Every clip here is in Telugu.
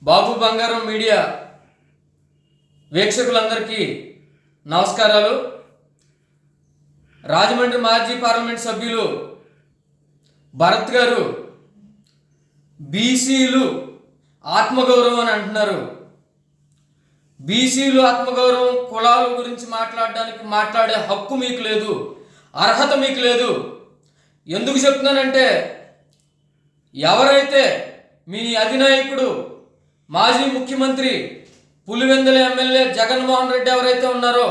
బాబు బంగారం మీడియా వీక్షకులందరికీ నమస్కారాలు. రాజమండ్రి మాజీ పార్లమెంట్ సభ్యులు భరత్ గారు బీసీలు ఆత్మగౌరవం అని అంటున్నారు. బీసీలు ఆత్మగౌరవం, కులాల గురించి మాట్లాడే హక్కు మీకు లేదు, అర్హత మీకు లేదు. ఎందుకు చెప్తున్నానంటే, ఎవరైతే మీ అధినాయకుడు మాజీ ముఖ్యమంత్రి పులివెందుల ఎమ్మెల్యే జగన్మోహన్ రెడ్డి ఎవరైతే ఉన్నారో,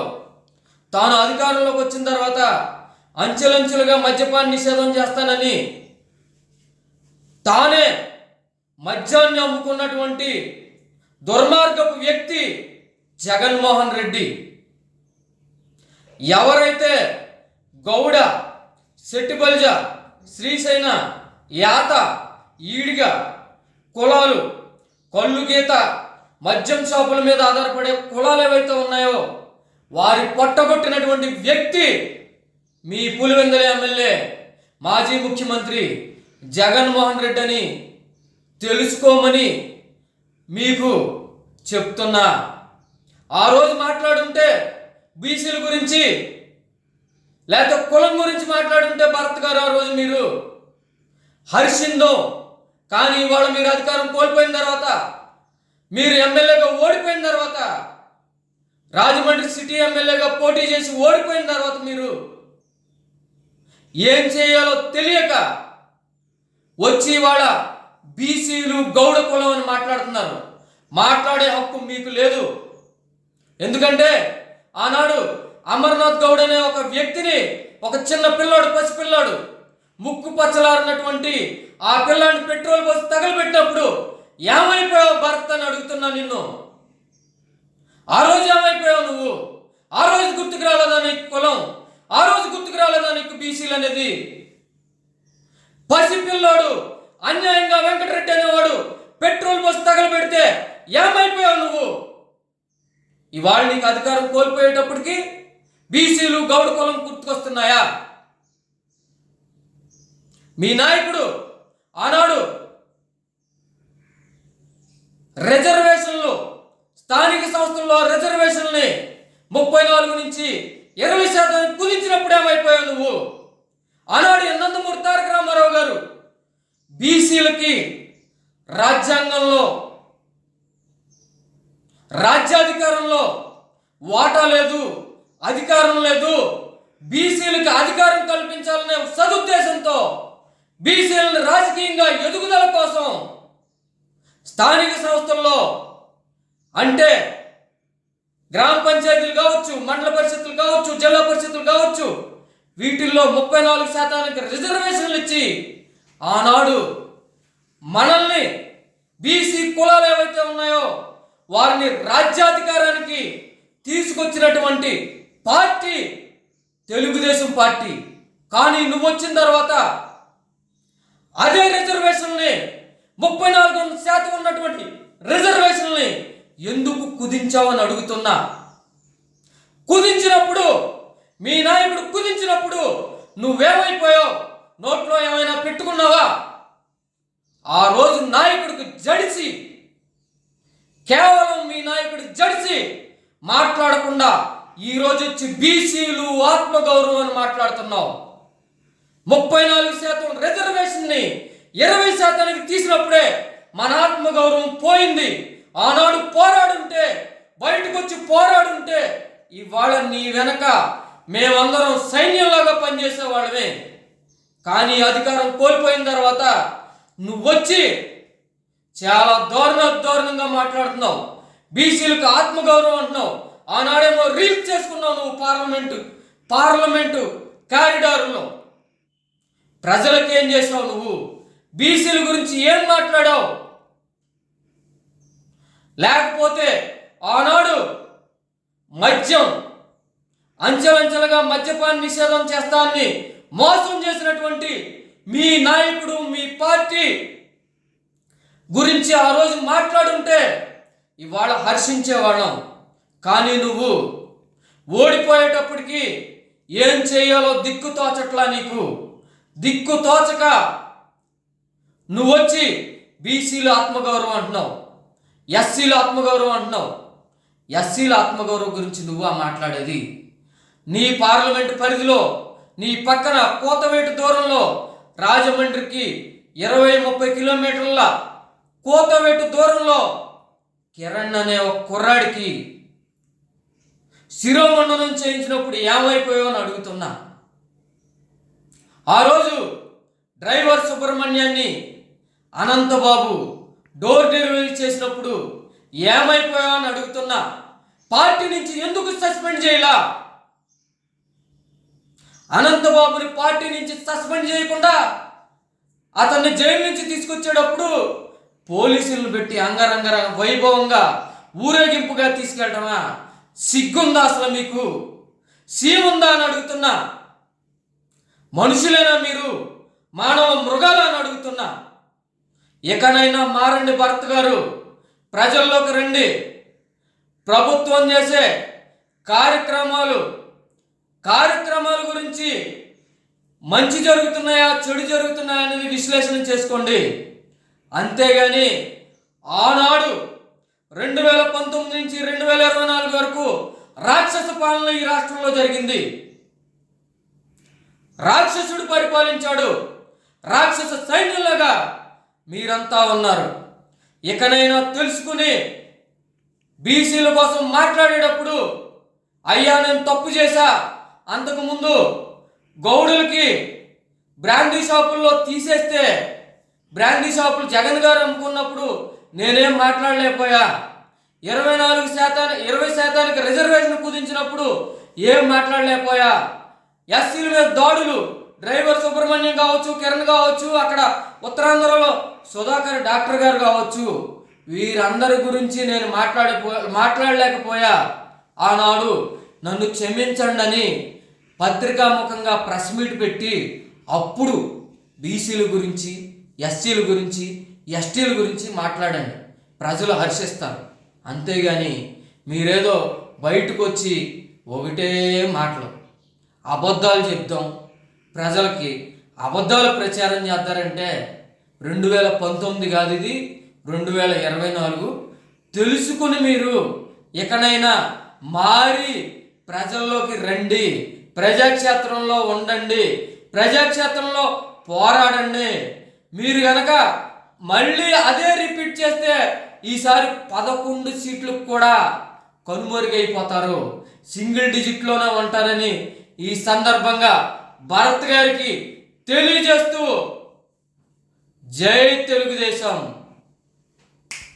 తాను అధికారంలోకి వచ్చిన తర్వాత అంచెలంచెలుగా మద్యపాన నిషేధం చేస్తానని తానే మద్యాన్ని అమ్ముకున్నటువంటి దుర్మార్గపు వ్యక్తి జగన్మోహన్ రెడ్డి. ఎవరైతే గౌడ, శెట్టిబల్జ, శ్రీశైన, యాత, ఈడిగ కులాలు, కళ్ళు గీత, మద్యం షాపుల మీద ఆధారపడే కులాలు ఏవైతే ఉన్నాయో వారి పొట్టగొట్టినటువంటి వ్యక్తి మీ పులివెందుల ఎమ్మెల్యే మాజీ ముఖ్యమంత్రి జగన్మోహన్ రెడ్డి అని తెలుసుకోమని మీకు చెప్తున్నా. ఆ రోజు మాట్లాడుంటే బీసీల గురించి లేకపోతే కులం గురించి మాట్లాడుంటే భరత్ గారు ఆ రోజు మీరు హర్షిందో. కానీ ఇవాళ మీరు అధికారం కోల్పోయిన తర్వాత, మీరు ఎమ్మెల్యేగా ఓడిపోయిన తర్వాత, రాజమండ్రి సిటీ ఎమ్మెల్యేగా పోటీ చేసి ఓడిపోయిన తర్వాత మీరు ఏం చేయాలో తెలియక వచ్చి ఇవాళ బీసీలు గౌడ కులం అని మాట్లాడుతున్నారు. మాట్లాడే హక్కు మీకు లేదు. ఎందుకంటే ఆనాడు అమర్నాథ్ గౌడ్ అనే ఒక వ్యక్తిని, ఒక చిన్న పిల్లాడు, పసిపిల్లాడు, ముక్కు పచ్చలారినటువంటి ఆ పిల్లాడిని పెట్రోల్ పోసి తగలబెట్టినప్పుడు ఏమైపోయావు భరత్ అని అడుగుతున్నా నిన్ను. ఆ రోజు ఏమైపోయావు నువ్వు? ఆ రోజు గుర్తుకు రాలేదా నీకు కులం? ఆ రోజు గుర్తుకు రాలేదా నీకు బీసీలు అనేది? పసిపిల్లాడు అన్యాయంగా వెంకటరెడ్డి అనేవాడు పెట్రోల్ పోసి తగలబెడితే ఏమైపోయావు నువ్వు? ఇవాళ నీకు అధికారం కోల్పోయేటప్పటికి బీసీలు గౌడ కులం గుర్తుకొస్తున్నాయా? మీ నాయకుడు ఆనాడు రిజర్వేషన్లు, స్థానిక సంస్థల్లో రిజర్వేషన్ని 34 నుంచి 20% కుదించినప్పుడు ఏమైపోయావు నువ్వు? ఆనాడు నందమూరి తారక రామారావు గారు బీసీలకి రాజ్యాంగంలో, రాజ్యాధికారంలో వాటా లేదు, అధికారం లేదు, బీసీలకు అధికారం కల్పించాలనే సదుద్దేశంతో బీసీలను రాజకీయంగా ఎదుగుదల కోసం స్థానిక సంస్థల్లో, అంటే గ్రామ పంచాయతీలు కావచ్చు, మండల పరిషత్తులు కావచ్చు, జిల్లా పరిషత్తులు కావచ్చు, వీటిల్లో 34% రిజర్వేషన్లు ఇచ్చి ఆనాడు మనల్ని, బీసీ కులాలు ఏవైతే ఉన్నాయో వారిని రాజ్యాధికారానికి తీసుకొచ్చినటువంటి పార్టీ తెలుగుదేశం పార్టీ. కానీ నువ్వు వచ్చిన తర్వాత అదే రిజర్వేషన్ని, 34% ఉన్నటువంటి రిజర్వేషన్ని ఎందుకు కుదించావని అడుగుతున్నా. కుదించినప్పుడు, మీ నాయకుడు కుదించినప్పుడు నువ్వేమైపోయావు? నోట్లో ఏమైనా పెట్టుకున్నావా? ఆ రోజు నాయకుడికి జడిసి, కేవలం మీ నాయకుడు జడిసి మాట్లాడకుండా ఈరోజు వచ్చి బీసీలు ఆత్మగౌరవం అని మాట్లాడుతున్నావు. 34% రిజర్వేషన్ని 20% తీసినప్పుడే మన ఆత్మగౌరవం పోయింది. ఆనాడు పోరాడుంటే, బయటకు వచ్చి పోరాడుంటే ఇవాళ నీ వెనక మేమందరం సైన్యంలాగా పనిచేసేవాళ్ళమే. కానీ అధికారం కోల్పోయిన తర్వాత నువ్వొచ్చి చాలా దారుణంగా మాట్లాడుతున్నావు. బీసీలకు ఆత్మగౌరవం అంటున్నావు. ఆనాడేమో రీల్స్ చేసుకున్నావు నువ్వు పార్లమెంటు కారిడార్లో. ప్రజలకు ఏం చేసావు నువ్వు? బీసీల గురించి ఏం మాట్లాడావు? లేకపోతే ఆనాడు మద్యం, అంచెలంచెలుగా మద్యపాన నిషేధం చేస్తానని మోసం చేసినటువంటి మీ నాయకుడు, మీ పార్టీ గురించి ఆ రోజు మాట్లాడుంటే ఇవాళ హర్షించేవాళ్ళం. కానీ నువ్వు ఓడిపోయేటప్పటికి ఏం చేయాలో దిక్కు తోచట్లా. నీకు దిక్కు తోచక నువ్వొచ్చి బీసీలు ఆత్మగౌరవం అంటున్నావు. ఎస్సీల ఆత్మగౌరవం అంటున్నావు. ఎస్సీల ఆత్మగౌరవం గురించి నువ్వా మాట్లాడేది? నీ పార్లమెంటు పరిధిలో నీ పక్కన కోతవేటు దూరంలో రాజమండ్రికి 20-30 కిలోమీటర్ల కోతవేటు దూరంలో కిరణ్ అనే ఒక కుర్రాడికి శిరోమండనం చేయించినప్పుడు ఏమైపోయావు అని అడుగుతున్నా. ఆ రోజు డ్రైవర్ సుబ్రహ్మణ్యాన్ని అనంతబాబు డోర్ డెలివరీ చేసినప్పుడు ఏమైపోయావు అని అడుగుతున్నా. పార్టీ నుంచి ఎందుకు సస్పెండ్ చేయలా? అనంతబాబుని పార్టీ నుంచి సస్పెండ్ చేయకుండా అతన్ని జైలు నుంచి తీసుకొచ్చేటప్పుడు పోలీసులను పెట్టి అంగరంగ వైభవంగా ఊరేగింపుగా తీసుకెళ్ళటమా? సిగ్గుందా అసలు మీకు? సీముందా అని అడుగుతున్నా. మనుషులేనా మీరు? మానవ మృగాలు అని అడుగుతున్నా. ఎకనైనా మారండి భరత్ గారు, ప్రజల్లోకి రండి. ప్రభుత్వం చేసే కార్యక్రమాల గురించి మంచి జరుగుతున్నాయా చెడు జరుగుతున్నాయా అనేది విశ్లేషణ చేసుకోండి. అంతేగాని ఆనాడు 2019 నుంచి 2024 వరకు రాక్షస పాలన ఈ రాష్ట్రంలో జరిగింది. రాక్షసుడు పరిపాలించాడు. రాక్షస సైన్యంలాగా మీరంతా ఉన్నారు. ఇకనైనా తెలుసుకుని బీసీల కోసం మాట్లాడేటప్పుడు అయ్యా నేను తప్పు చేశా, అంతకుముందు గౌడులకి బ్రాండీ షాపుల్లో తీసేస్తే బ్రాండీ షాపులు జగన్ గారు అమ్ముకున్నప్పుడు నేనేం మాట్లాడలేకపోయా, 20% రిజర్వేషన్ కుదించినప్పుడు ఏం మాట్లాడలేకపోయా, ఎస్సీల మీద దాడులు డ్రైవర్ సుబ్రహ్మణ్యం కావచ్చు, కిరణ్ కావచ్చు, అక్కడ ఉత్తరాంధ్రలో సుధాకర్ డాక్టర్ గారు కావచ్చు, వీరందరి గురించి నేను మాట్లాడలేకపోయా. ఆనాడు నన్ను క్షమించండి అని పత్రికాముఖంగా ప్రెస్ మీట్ పెట్టి అప్పుడు బీసీల గురించి, ఎస్సీల గురించి, ఎస్టీల గురించి మాట్లాడండి, ప్రజలు హర్షిస్తారు. అంతేగాని మీరేదో బయటకు వచ్చి ఒకటే మాటలు అబద్ధాలు చెప్తాం, ప్రజలకి అబద్ధాలు ప్రచారం చేస్తారంటే 2019 కాదు ఇది, 2024. తెలుసుకుని మీరు ఇకనైనా మారి ప్రజల్లోకి రండి, ప్రజాక్షేత్రంలో ఉండండి, ప్రజాక్షేత్రంలో పోరాడండి. మీరు కనుక మళ్ళీ అదే రిపీట్ చేస్తే ఈసారి 11 సీట్లకు కూడా కనుమరుగైపోతారు, సింగిల్ డిజిట్లోనే ఉంటారని ఈ సందర్భంగా భరత్ గారికి తెలియజేస్తూ జై తెలుగుదేశం.